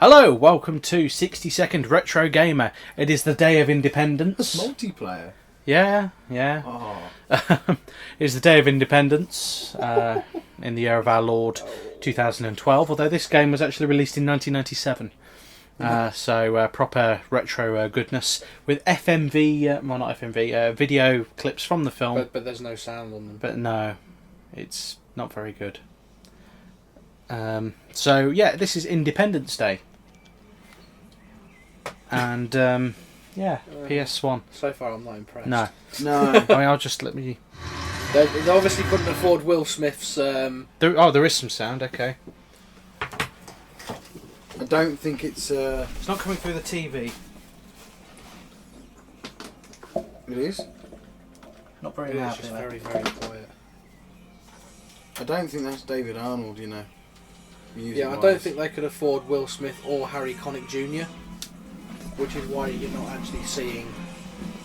Hello, welcome to 60 Second Retro Gamer. It is the day of independence. Multiplayer? Yeah. Oh. It's the day of independence in the year of our Lord 2012, although this game was actually released in 1997. So proper retro goodness with video clips from the film. But there's no sound on them. But no, it's not very good. So yeah, this is Independence Day. And PS1. So far, I'm not impressed. No. No. I mean, I'll just let me. They obviously couldn't afford Will Smith's. There is some sound. Okay. I don't think it's... It's not coming through the TV. It is? Not very It's loud. just very, very quiet. I don't think that's David Arnold, you know. Yeah, I don't think they could afford Will Smith or Harry Connick Jr., which is why you're not actually seeing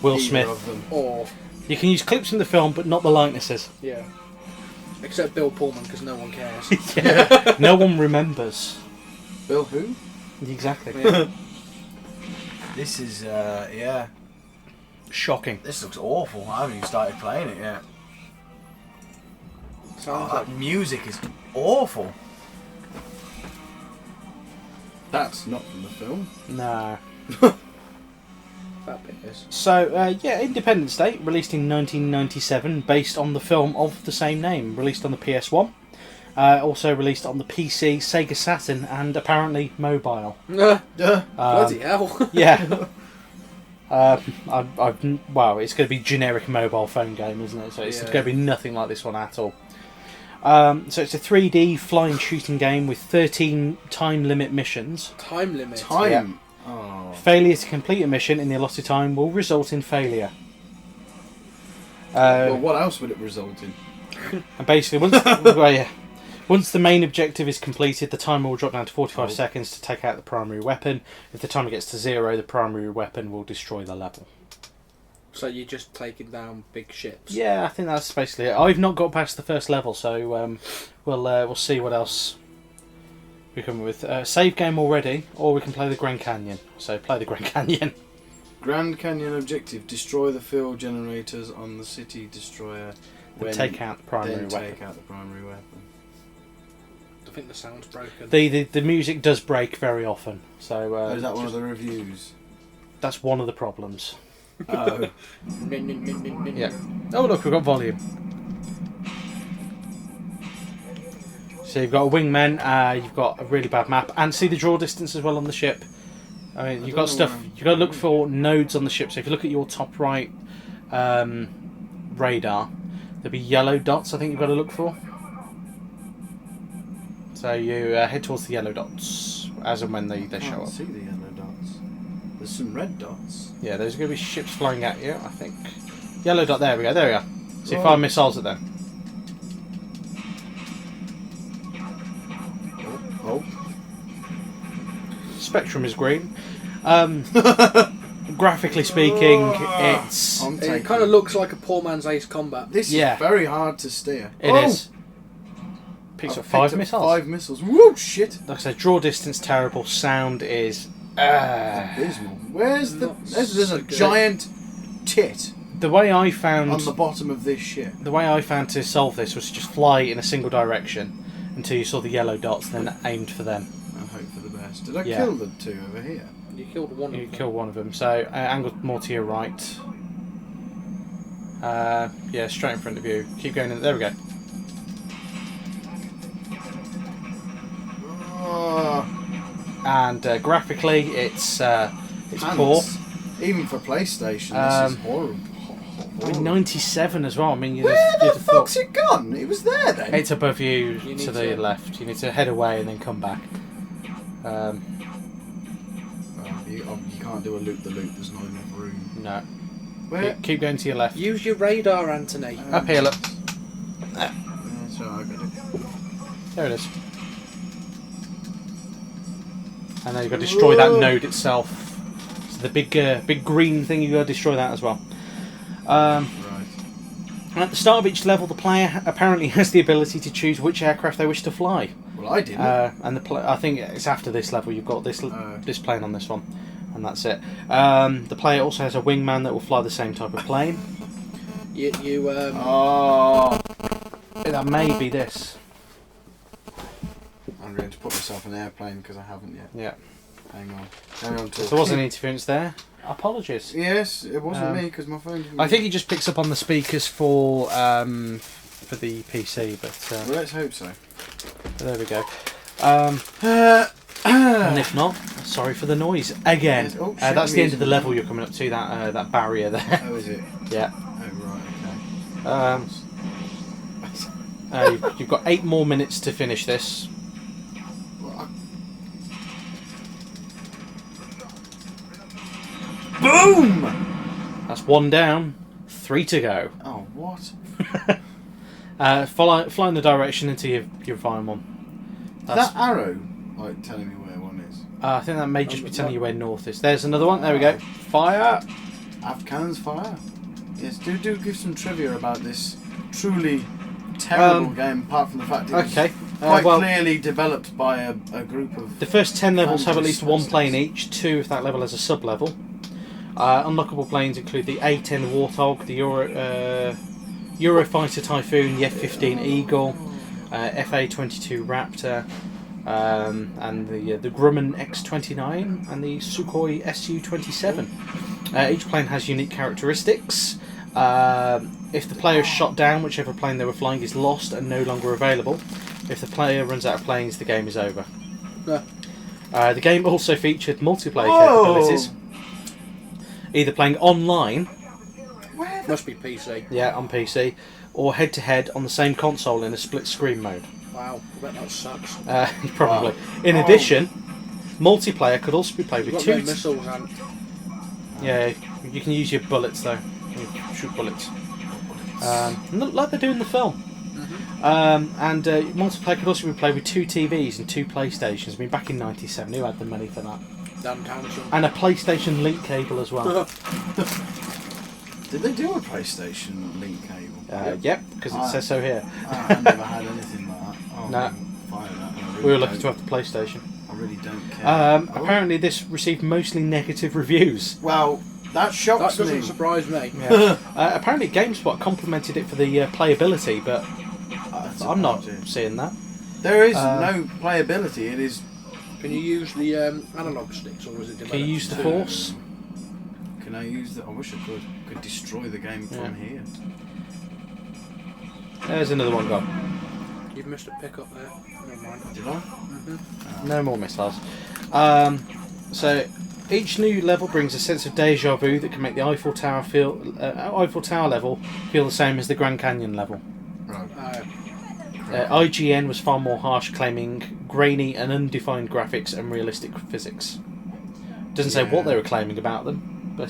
Will either Smith. of them. or You can use clips from the film, but not the likenesses. yeah, except Bill Pullman because no one cares. Yeah. No one remembers. Bill who? Exactly. Yeah. This is, yeah. Shocking. This looks awful. I haven't even started playing it yet. Sounds That like music is awful. That's not from the film. No. that bit is. So, Independence Day, released in 1997, based on the film of the same name, released on the PS1. Also released on the PC, Sega Saturn, and apparently mobile. Bloody hell! Yeah. It's going to be generic mobile phone game, isn't it? So it's Yeah. going to be nothing like this one at all. So it's a 3D flying shooting game with 13 time limit missions. Time limit. Time. Oh. Failure to complete a mission in the allotted time will result in failure. Well, what else would it result in? And basically, once the main objective is completed, the timer will drop down to 45 seconds to take out the primary weapon. If the timer gets to 0, the primary weapon will destroy the level. So you're just taking down big ships. Yeah, I think that's basically it. I've not got past the first level, so we'll see what else we come with. Save game already, or we can play the Grand Canyon. So play the Grand Canyon. Grand Canyon objective: destroy the fuel generators on the city destroyer. And take out the primary weapon. Take out the primary weapon. I think the sound's broken. The music does break very often, so Is that one of the reviews? that's one of the problems. Oh. Yeah. Oh look, we've got volume. So you've got a wingman, you've got a really bad map, and see the draw distance as well on the ship. I mean, you've got stuff. You've got to look for nodes on the ship. So if you look at your top right radar, there'll be yellow dots. I think you've got to look for. So you head towards the yellow dots as and when they show I up. see the yellow dots. There's some red dots. Yeah, there's going to be ships flying at you, I think. Yellow dot, there we go, there we are. So you Oh. fire missiles at them. Oh. Spectrum is green. Graphically speaking, it's... I'm It taking- kind of looks like a poor man's Ace Combat. This Yeah. is very hard to steer. It is. Picks I've up 5 picked missiles. 5 missiles. Whoa, shit. Like I said, draw distance terrible, sound is... Abysmal. Where's the... Not There's so a good. giant tit The way I found... on the bottom of this ship. The way I found to solve this was to just fly in a single direction until you saw the yellow dots, then aimed for them. I hope for the best. Did I Yeah. kill the two over here? You killed one You of them. kill one of them. So angle more to your right. Yeah, straight in front of you. Keep going in. There we go. Oh, And graphically, it's pants. poor. Even for PlayStation, this is horrible. I mean, 97 as well. I mean, Where you'd the have thought fuck's it gone? It was there then. it's above you, You to need the to- left. You need to head away and then come back. Well, you can't do a loop-the-loop. There's not enough room. No. Where? Keep going to your left. Use your radar, Anthony. Up here, look. So I got it. There it is. And then you've got to destroy that node itself. So the big green thing, you've got to destroy that as well. Right. At the start of each level, the player apparently has the ability to choose which aircraft they wish to fly. Well, I didn't. And I think it's after this level you've got this plane on this one, and that's it. The player also has a wingman that will fly the same type of plane. Oh. That may be this. I'm going to put myself in an airplane because I haven't yet. Yeah. Hang on. Carry on If talking. there was any interference there, apologies. Yes, it wasn't me because my phone didn't. I think he just picks up on the speakers for the PC, but Well, let's hope so. there we go. And if not, sorry for the noise again. Yes. Oh, shit, That's the end of the music. level you're coming up to. That barrier there. Oh, is it? Yeah. Oh, right, okay. You've got 8 more minutes to finish this. Boom! That's 1 down, 3 to go. Oh, what? Fly in the direction until you find one. That arrow, like, telling me where one is. I think that may just be telling you where north is. There's another one. There we go. Fire. Have cannons fire. Yes, do give some trivia about this truly terrible game, apart from the fact it was quite clearly developed by a group of... The first 10 levels have at least one fantasy plane each, 2 if that level has a sub-level. Unlockable planes include the A-10 Warthog, the Eurofighter Typhoon, the F-15 Eagle, FA-22 Raptor, and the Grumman X-29 and the Sukhoi Su-27. Each plane has unique characteristics. If the player is shot down, whichever plane they were flying is lost and no longer available. If the player runs out of planes, the game is over. The game also featured multiplayer capabilities. Either playing online, Must be PC. yeah, on PC, or head-to-head on the same console in a split-screen mode. Wow, I bet that sucks. Probably. In addition, multiplayer could also be played with You've got no 2... missiles and Yeah, you can use your bullets though. You can shoot bullets. Like they do in the film. And multiplayer could also be played with 2 TVs and 2 PlayStations. I mean, back in '97, who had the money for that? Dan Townsend. And a PlayStation link cable as well. Did they do a PlayStation link cable? Yep, because it says so here. I've never had anything like that. Oh, No. fire that. I really We were lucky don't- to have the PlayStation. I really don't care. Apparently, this received mostly negative reviews. Well, that shocks That doesn't me. surprise me. Yeah. Apparently, GameSpot complimented it for the playability, but I'm not seeing that. There is no playability. It is. Can you use the analog sticks, or is it developed? Can you use the to- Force? Can I use the? I wish I could. Could destroy the game from here. There's another one gone. You've missed a pickup there. Never mind. Did I? No more missiles. So each new level brings a sense of deja vu that can make the Eiffel Tower level feel the same as the Grand Canyon level. Right. IGN was far more harsh, claiming grainy and undefined graphics and realistic physics. Doesn't say what they were claiming about them, but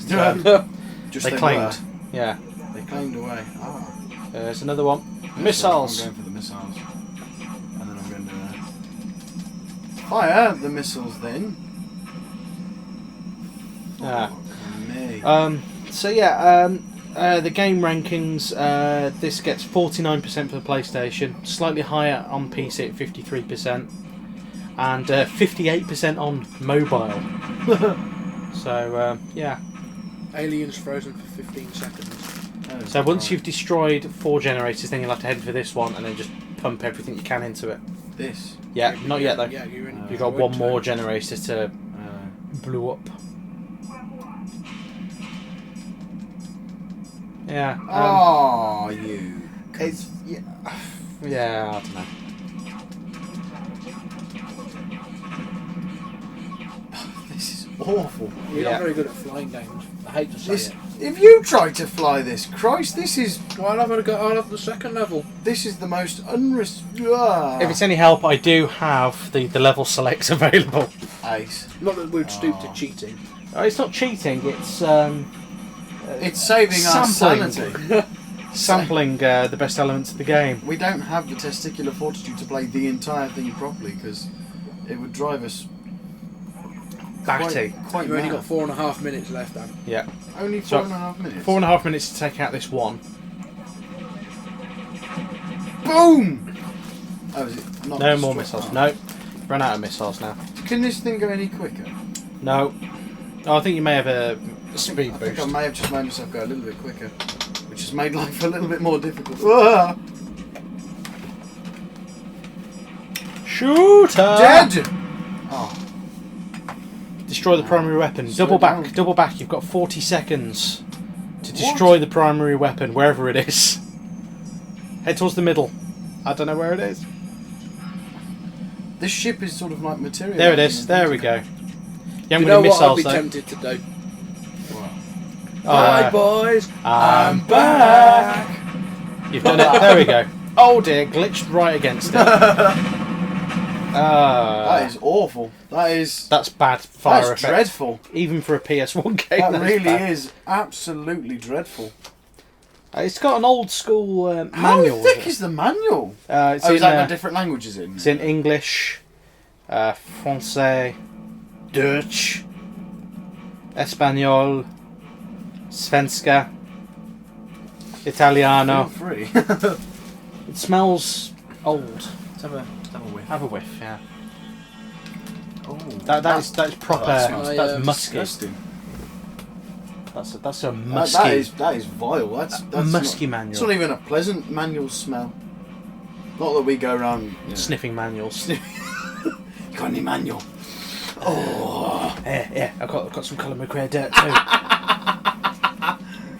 Just they they claimed. were. Yeah. They claimed away. There's another one. Missiles. I'm going for the missiles. And then I'm going to fire the missiles then. Me. So yeah, the game rankings. This gets 49% for the PlayStation, slightly higher on PC at 53%, and 58% on mobile. So yeah. Aliens frozen for 15 seconds. So once you've destroyed 4 generators, then you'll have to head for this one and then just pump everything you can into it. This. Yeah, not yet though. Yeah, you're in. You've got one more generator to blow up. Yeah. Oh, you. It's yeah. I don't know. This is awful. You're Yeah. not very good at flying games. I hate to say This, it. if you try to fly this, Christ, this is Well, I'll have the second level. the most If it's any help, I do have the level selects available. ace. Not that we'd stoop to cheating. It's not cheating. It's It's saving our Sampling. sanity. sampling the best elements of the game. We don't have the testicular fortitude to play the entire thing properly because it would drive us Batty. quite You've only mad. got 4.5 minutes left, Dan. Yeah. Only So, 4.5 minutes. 4.5 minutes to take out this one. Boom! Oh, is it not No more destroy- missiles. oh. No. Run out of missiles now. Can this thing go any quicker? No. Oh, I think you may have a speed I think I boost. may have just made myself go a little bit quicker, which has made life a little bit more difficult. Ah! Shooter! Dead! Oh, Destroy the primary weapon. Slow Double back, down. double back. You've got 40 seconds to destroy the primary weapon, wherever it is. Head towards the middle. I don't know where it is. this ship is sort of like material. There it is. There we go. You You haven't got know any what I'd missiles be though. tempted to do? Oh, Hi boys, I'm back. You've done it. There we go. Oh dear, glitched right against it. That is awful. That's bad fire That's effect. dreadful. Even for a PS1 game. That that's really bad. is absolutely dreadful. It's got an old school How manual. thick is the manual? It's Oh, in, is that got different languages in? it's in English, Francais, Dutch, Espanol, Svenska, Italiano. Free. It smells old. Let's have a whiff. Have a whiff, yeah. Oh, That's proper. that smells that's musky. disgusting. That's a musky. That is vile. That's musky not, manual. It's not even a pleasant manual smell. Not that we go around Sniffing manuals. You got any manual? Oh, Yeah, I've got some Colin McRae dirt too.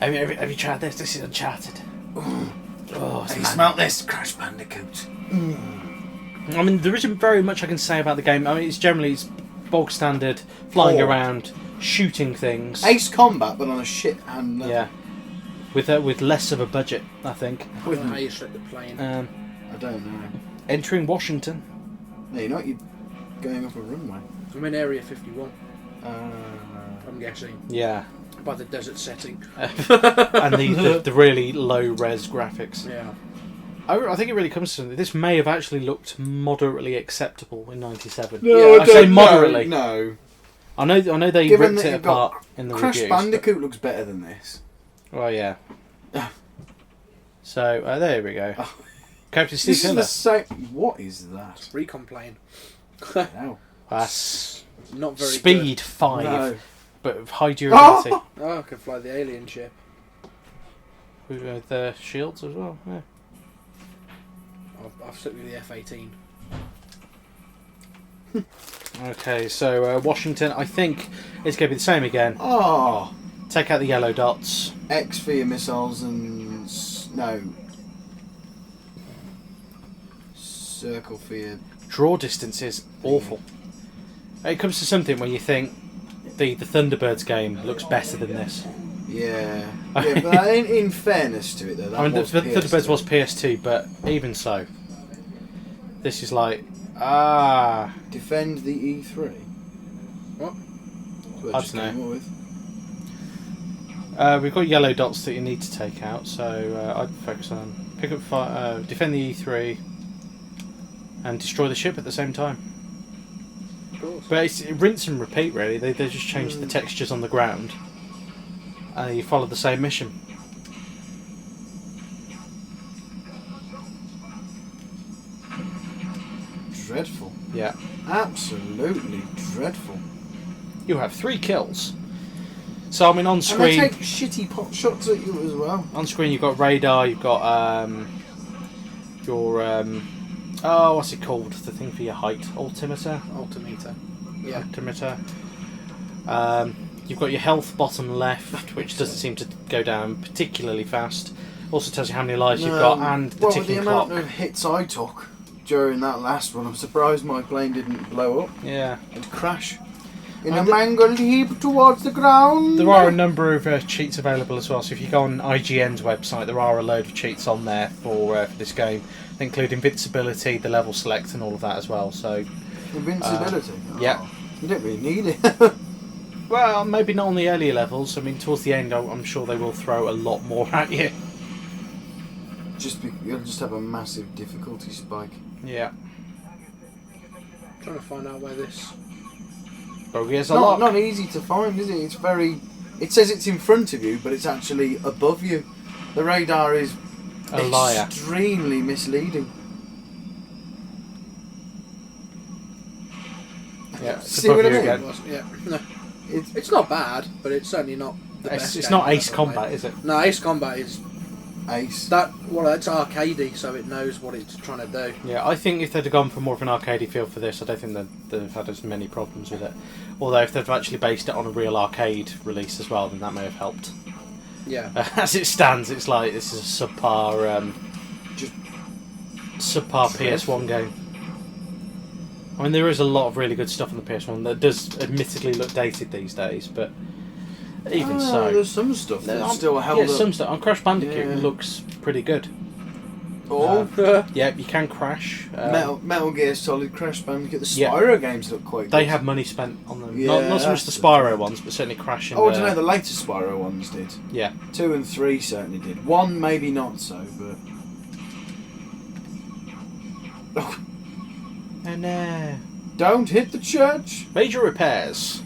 have you tried this? This is Uncharted. Oh, it's hey, mad. smell this, Crash Bandicoot. I mean, there isn't very much I can say about the game. I mean, it's bog standard, flying Oh. around, shooting things. Ace Combat, but on a shit hand. level. Yeah, with less of a budget, I think. I don't know how you set the plane. I don't know. Entering Washington. No, you're not. You're going up a runway. I'm in Area 51, Uh, I'm guessing, Yeah, by the desert setting. and the really low res graphics. Yeah. I think it really comes to this. May have actually looked moderately acceptable in '97. no, I say moderately. No. I know they Given ripped that it you've got apart in the Crash reviews. Bandicoot looks better than this. Well, yeah. So there we go. Captain Steve This is Miller. the same. What is that? Recon plane. No. That's Not very speed 5, No. but of high durability. good. Oh, I can fly the alien ship. With the shields as well. Yeah. I've stuck with the F-18. Okay, so Washington, I think it's going to be the same again. Oh. Take out the yellow dots. X for your missiles and no. Circle for your. Draw distance is awful. It comes to something where you think the Thunderbirds game looks better than this. Yeah. Yeah, but in fairness to it though, that I mean, the was Thunderbirds PS2. was PS2, but even so, this is like Defend the E3. What? That's what I just don't came know. up with. We've got yellow dots that you need to take out, so I'd focus on pick up defend the E3 and destroy the ship at the same time. Of course. But it's rinse and repeat really. They just change the textures on the ground and you follow the same mission. Dreadful. Yeah. Absolutely dreadful. You have 3 kills. So I mean on And they screen take shitty pot shots at you as well. on screen you've got radar, you've got your oh what's it called? The thing for your height. Altimeter? Altimeter. Yeah. Altimeter. You've got your health bottom left, which doesn't seem to go down particularly fast. Also tells you how many lives you've got and the well, ticking the clock. amount of hits I took during that last one, I'm surprised my plane didn't blow up Yeah. and crash in And a mangled heap towards the ground. There are a number of cheats available as well. So if you go on IGN's website, there are a load of cheats on there for this game. They include invincibility, the level select, and all of that as well. So Invincibility. yeah. You don't really need it. well, maybe not on the earlier levels. I mean, towards the end, I'm sure they will throw a lot more at you. You'll just have a massive difficulty spike. Yeah. Trying to find out where this. Bogey is a Not, lot. not easy to find, is it? It's very. It says it's in front of you, but it's actually above you. The radar is A liar. extremely misleading. Yeah, it's See above what I you mean? again. Yeah. No. It's not bad, but it's certainly not the best. It's game not I've Ace ever Combat, played. is it? No, Ace Combat is Ace. it's arcadey, so it knows what it's trying to do. Yeah, I think if they'd have gone for more of an arcadey feel for this, I don't think they'd have had as many problems with it. Although if they've actually based it on a real arcade release as well, then that may have helped. Yeah. As it stands, it's like this is a subpar PS1 game. I mean, there is a lot of really good stuff on the PS1 that does admittedly look dated these days, but even so, there's some stuff that's still held up. some stuff on Crash Bandicoot Yeah. looks pretty good. Oh, Yeah, you can crash. Metal Gear Solid, Crash Bandicoot, the Yeah. Spyro games look quite good. They have money spent on them. Yeah, Not so much the that's Spyro ones, but certainly Crash and... Oh, I don't know, the later Spyro ones did. Yeah. 2 and 3 certainly did. 1 maybe not so, but... Oh, Oh no. don't hit the church! Major repairs.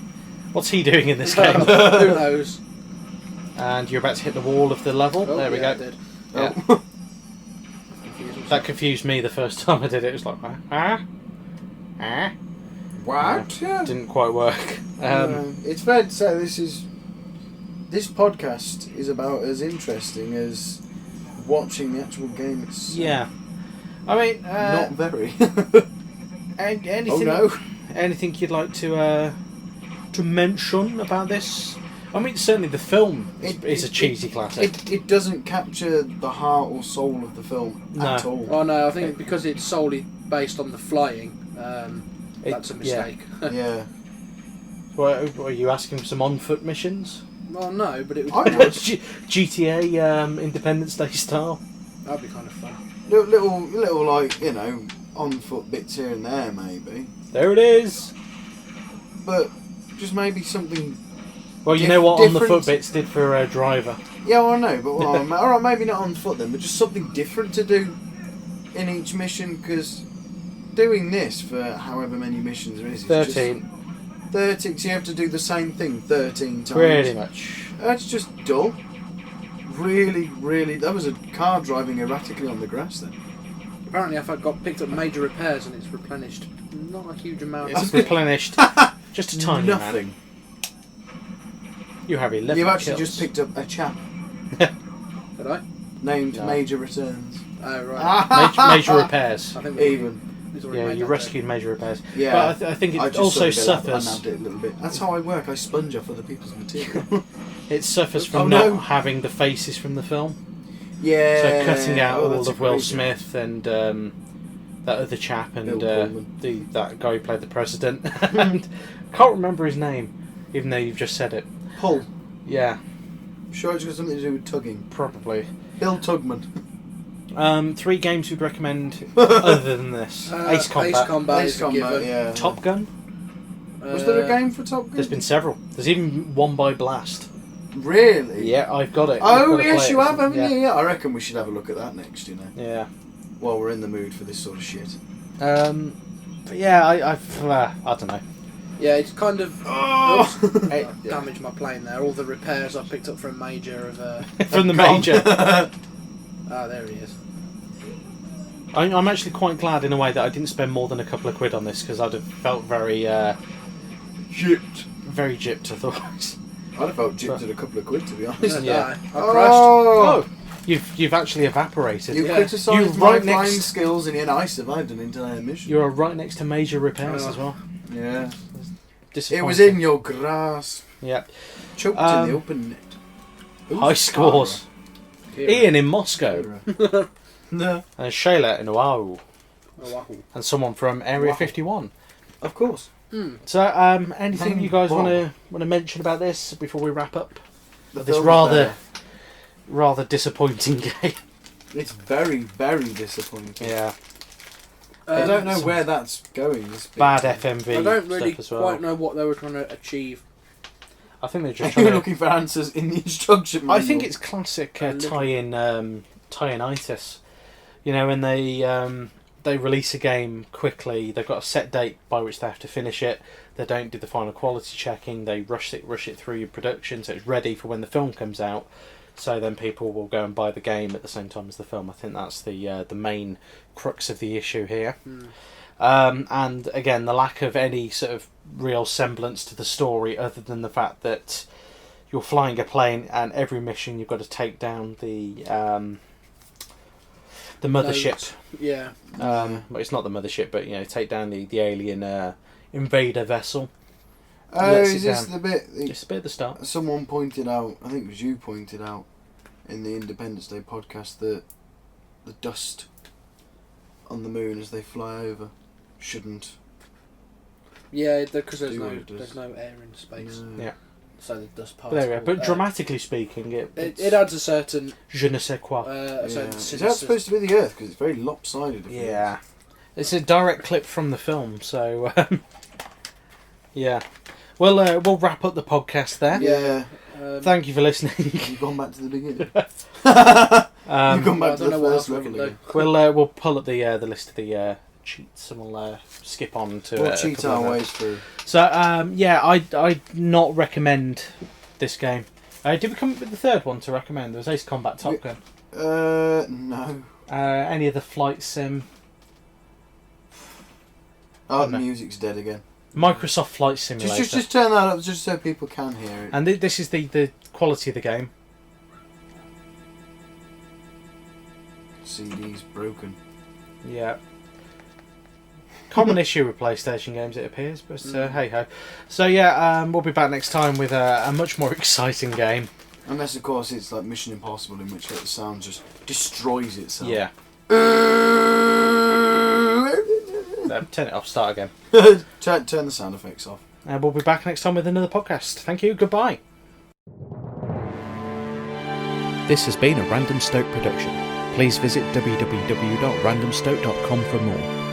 What's he doing in this game? Who knows? And you're about to hit the wall of the level. Oh, there we yeah, I go. did. Yeah. Oh. That confused me the first time I did it. It was like, What? Yeah. Didn't quite work. It's fair to say this podcast is about as interesting as watching the actual game itself. Yeah. I mean, Not very. anything, Oh no. anything you'd like to mention about this? I mean, certainly the film is a cheesy classic. It doesn't capture the heart or soul of the film No. at all. Oh no, I think because it's solely based on the flying, that's a mistake. Yeah. What, are you asking for some on-foot missions? Well, no, but it I would. would. GTA Independence Day style? That'd be kind of fun. Little like, on foot bits here and there maybe. There it is! But just maybe something. Well, you know what on the different. foot bits did for a driver. Yeah, well, I know, but alright, maybe not on foot then, but just something different to do in each mission, because doing this for however many missions there is 13. Just 13, so you have to do the same thing 13 times. Pretty much. That's just dull. Really, really. That was a car driving erratically on the grass then. Apparently, I've got picked up major repairs and it's replenished. Not a huge amount. It's replenished. Just a tiny Nothing. amount. You have 11 You've actually kills. just picked up a chap Did I? named No. Major Returns. Oh right. Major repairs. I think Even. he's already Yeah, made you that rescued major repairs. Yeah. But I think I it just also sort of I suffers. nabbed it a little bit. That's how I work. I sponge off other people's material. It suffers from Oh, not no. having the faces from the film. Yeah. So cutting out all that's of Will crazy. Smith and that other chap and Bill Pullman. that guy who played the president. And can't remember his name, even though you've just said it. Pull. Yeah, Sure, it's got something to do with tugging. probably. Bill Tugman. 3 games we'd recommend other than this. Ace Combat. Ace Combat Ace is a Combat, given. yeah. Top Gun. Was there a game for Top Gun? There's been several. There's even one by Blast. Really? Yeah, I've got it. Oh, I've got to yes, play you it. have, haven't Yeah. you? Yeah, I reckon we should have a look at that next, Yeah. While we're in the mood for this sort of shit. But yeah, I don't know. Yeah, it's kind of Oh! I damaged my plane there. All the repairs I picked up from Major of From the major. there he is. I'm actually quite glad in a way that I didn't spend more than a couple of quid on this, because I'd have felt very Gypped. very gypped otherwise. I'd have felt gypped at a couple of quid, to be honest. Yeah. I crashed. Oh! You've actually evaporated. You Yeah. criticised You my right flying next- skills, and yet I survived an entire mission. You're right next to major repairs as well. Yeah. Disappointing. It was in your grasp. Yeah. Choked in the open net. Ooh, High scores. Here. Ian in Moscow. Tara. No. And Shayla in Oahu. Oh, wow. And someone from Area Wow. 51. Of course. So, anything Name you guys want bomb. to mention about this before we wrap up? The This film's rather disappointing game. better. It's very, very disappointing. Yeah. I don't know where that's going. This big Bad thing. FMV I don't really stuff as well. quite know what they were trying to achieve. I think they're just You're trying to... looking for answers in the instruction manual. I think it's classic tie-in-itis. You know, when they release a game quickly, they've got a set date by which they have to finish it. They don't do the final quality checking. They rush it through production, so it's ready for when the film comes out. So then people will go and buy the game at the same time as the film. I think that's the main crux of the issue here. And again, the lack of any sort of real semblance to the story, other than the fact that you're flying a plane, and every mission you've got to take down the mothership. Yeah. Well, it's not the mothership, but take down the alien invader vessel. Oh, is this the bit? It's a bit at the start. Someone pointed out, I think it was you pointed out, in the Independence Day podcast, that the dust on the moon as they fly over shouldn't. Yeah, because there's does. no air in space. No. Yeah. So the dust But there we are. particle. But dramatically speaking, it adds a certain. Je ne sais quoi. Is that supposed to be the Earth? Because it's very lopsided. Yeah. It's a direct clip from the film, so yeah. Well, we'll wrap up the podcast there. Yeah. Thank you for listening. You've gone back to the beginning. You've gone back to the first level again. We'll pull up the list of the cheats, and we'll skip on to. We'll cheat our ways through. So I'd not recommend this game. Did we come up with the third one to recommend? There was Ace Combat Top Gun. No. Any of the flight sim? Oh, the music's dead again. Microsoft Flight Simulator. Just turn that up, just so people can hear it. And this is the quality of the game. CD's broken. Yeah. Common issue with PlayStation games, it appears, but hey ho. So we'll be back next time with a much more exciting game. Unless, of course, it's like Mission Impossible, in which the sound just destroys itself. Yeah. Turn it off, start again. Turn the sound effects off. And we'll be back next time with another podcast. Thank you, goodbye. This has been a Random Stoke production. Please visit www.randomstoke.com for more.